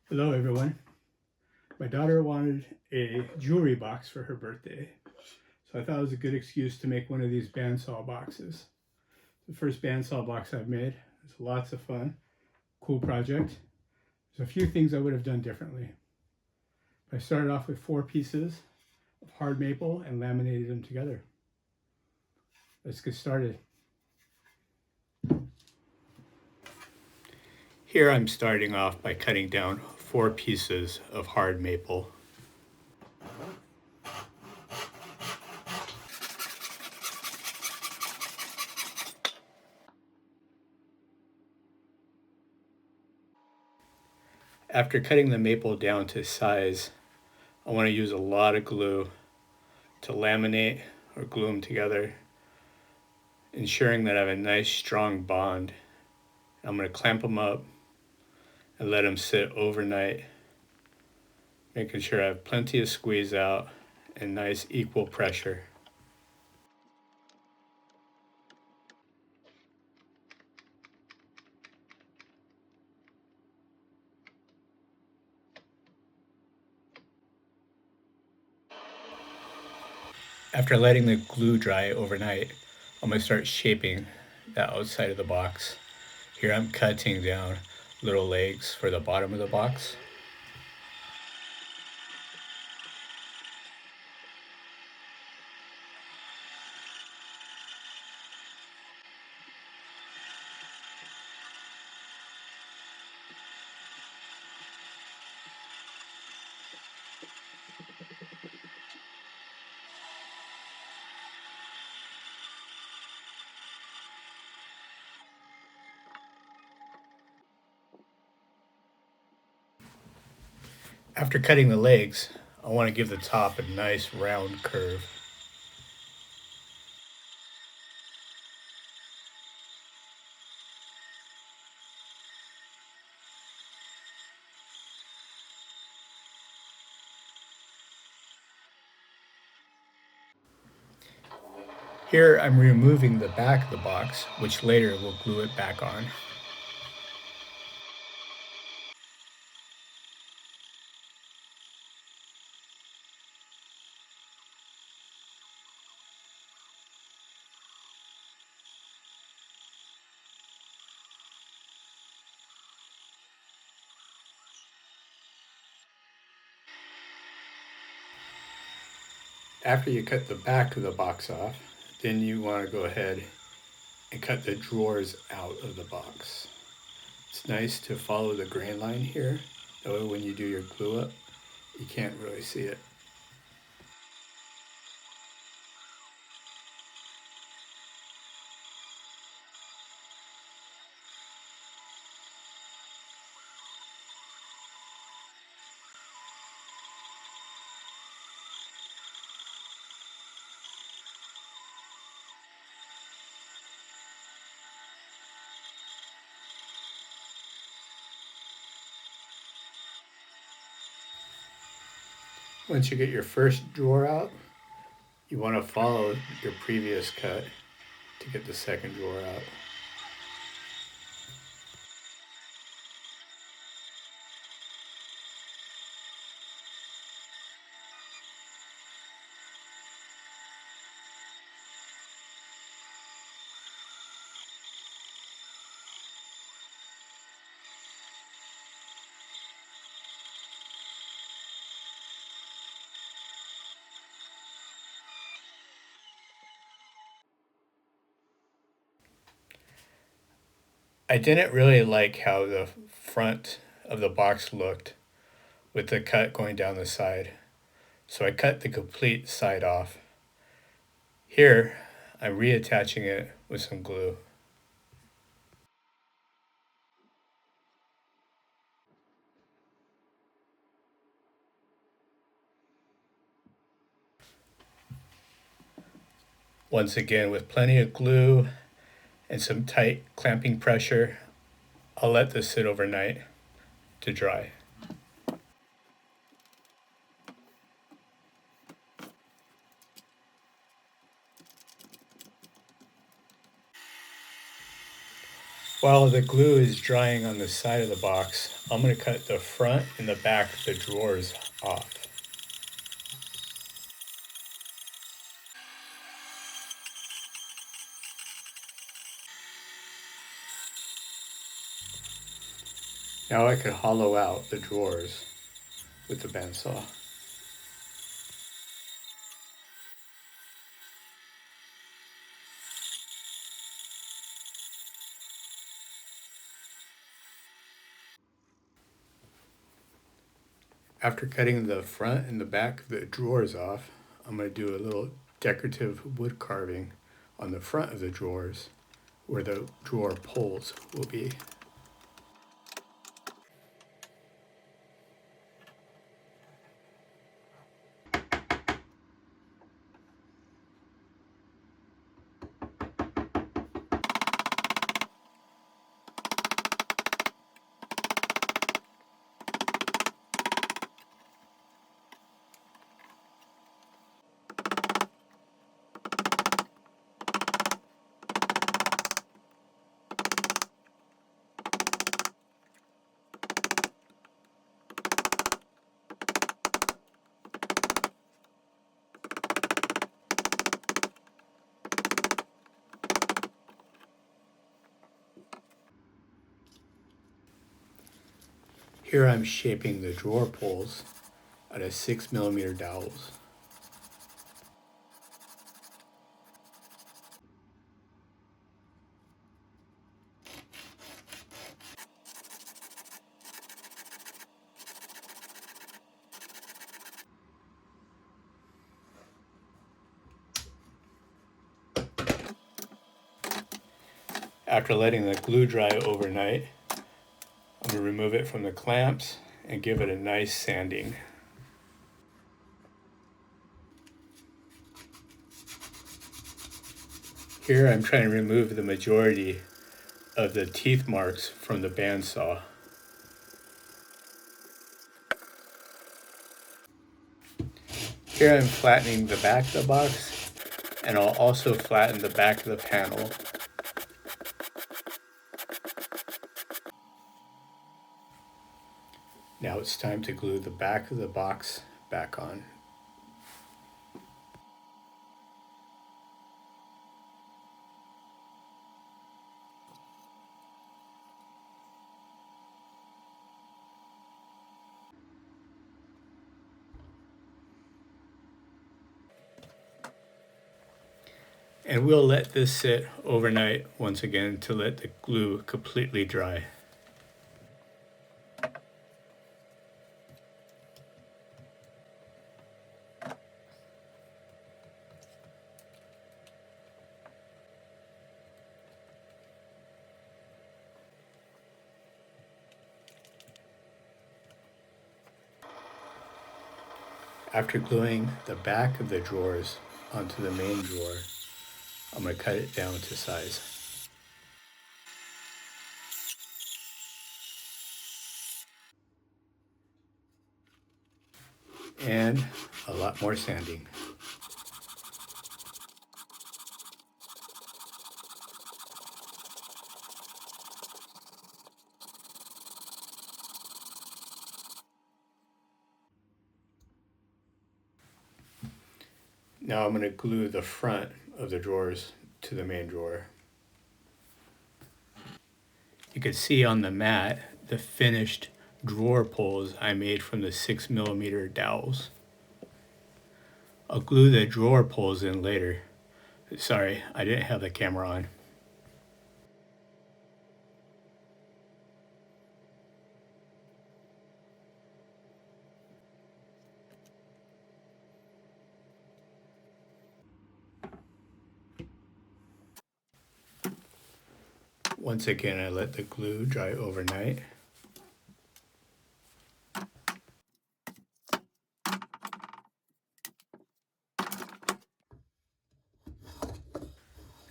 Hello, everyone. My daughter wanted a jewelry box for her birthday, so I thought it was a good excuse to make one of these bandsaw boxes. The first bandsaw box I've made. It's lots of fun, cool project. There's a few things I would have done differently. I started off with 4 pieces of hard maple and laminated them together. Let's get started. Here I'm starting off by cutting down 4 pieces of hard maple. After cutting the maple down to size, I want to use a lot of glue to laminate or glue them together, ensuring that I have a nice strong bond. I'm going to clamp them up and let them sit overnight, making sure I have plenty of squeeze out and nice equal pressure. After letting the glue dry overnight, I'm going to start shaping the outside of the box. Here I'm cutting down little legs for the bottom of the box. After cutting the legs, I want to give the top a nice round curve. Here I'm removing the back of the box, which later will glue it back on. After you cut the back of the box off, then you want to go ahead and cut the drawers out of the box. It's nice to follow the grain line here, that way when you do your glue up, you can't really see it. Once you get your first drawer out, you want to follow your previous cut to get the second drawer out. I didn't really like how the front of the box looked with the cut going down the side, so I cut the complete side off. Here, I'm reattaching it with some glue. Once again, with plenty of glue and some tight clamping pressure, I'll let this sit overnight to dry. While the glue is drying on the side of the box, I'm going to cut the front and the back of the drawers off. Now I can hollow out the drawers with the bandsaw. After cutting the front and the back of the drawers off, I'm going to do a little decorative wood carving on the front of the drawers where the drawer pulls will be. Here I'm shaping the drawer pulls out of 6mm dowels. After letting the glue dry overnight, I'm going to remove it from the clamps and give it a nice sanding. Here I'm trying to remove the majority of the teeth marks from the bandsaw. Here I'm flattening the back of the box, and I'll also flatten the back of the panel. Now it's time to glue the back of the box back on. And we'll let this sit overnight once again to let the glue completely dry. After gluing the back of the drawers onto the main drawer, I'm going to cut it down to size. And a lot more sanding. Now I'm going to glue the front of the drawers to the main drawer. You can see on the mat the finished drawer pulls I made from the 6mm dowels. I'll glue the drawer pulls in later. Sorry, I didn't have the camera on. Once again, I let the glue dry overnight.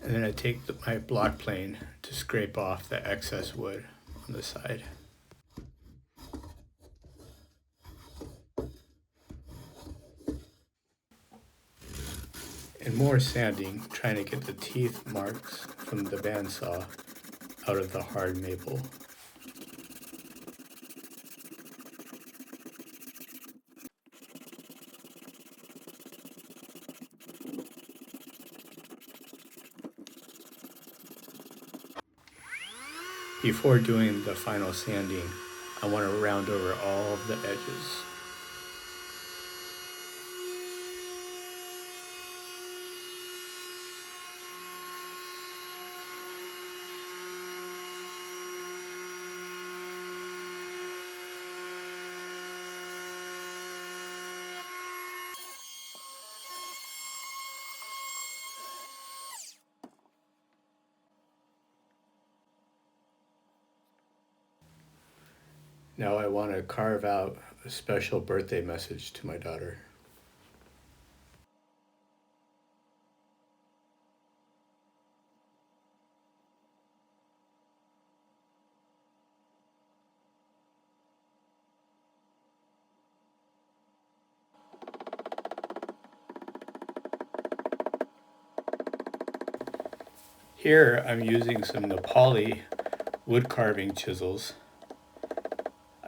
And then I take my block plane to scrape off the excess wood on the side. And more sanding, trying to get the teeth marks from the bandsaw out of the hard maple. Before doing the final sanding, I want to round over all of the edges. Now I want to carve out a special birthday message to my daughter. Here I'm using some Nepali wood carving chisels.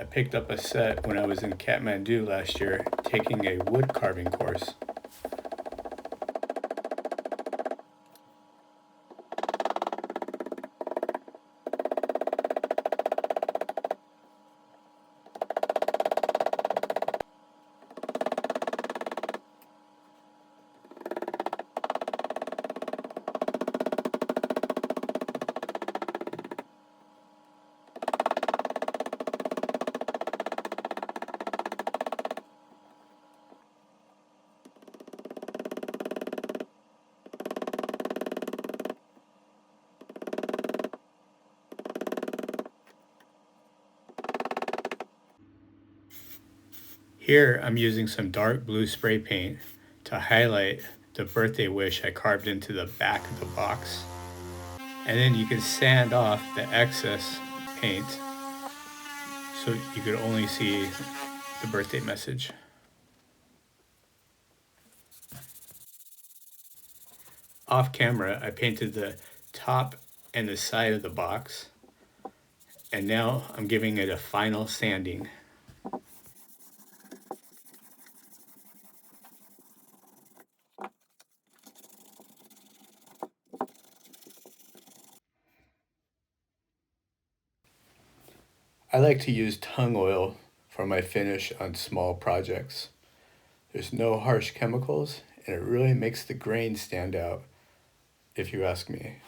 I picked up a set when I was in Kathmandu last year taking a wood carving course. Here I'm using some dark blue spray paint to highlight the birthday wish I carved into the back of the box. And then you can sand off the excess paint so you could only see the birthday message. Off camera, I painted the top and the side of the box, and now I'm giving it a final sanding. I like to use tung oil for my finish on small projects. There's no harsh chemicals, and it really makes the grain stand out, if you ask me.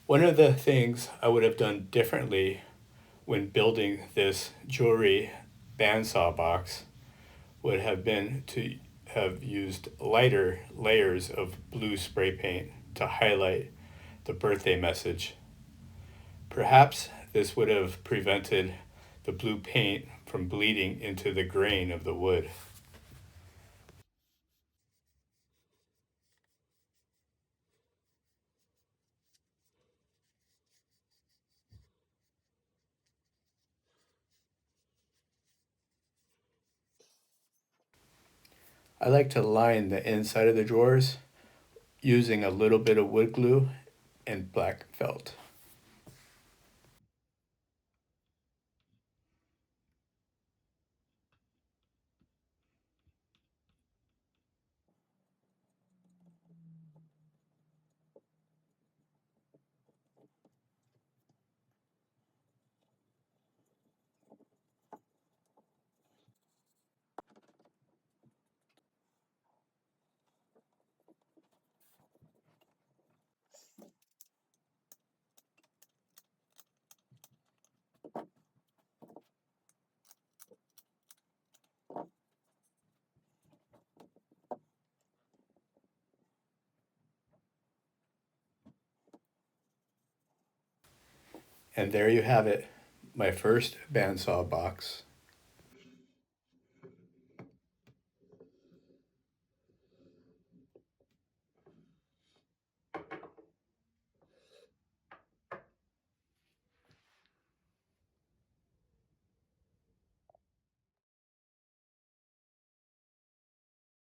One of the things I would have done differently when building this jewelry bandsaw box would have been to have used lighter layers of blue spray paint to highlight the birthday message. Perhaps this would have prevented the blue paint from bleeding into the grain of the wood. I like to line the inside of the drawers using a little bit of wood glue and black felt. And there you have it, my first bandsaw box.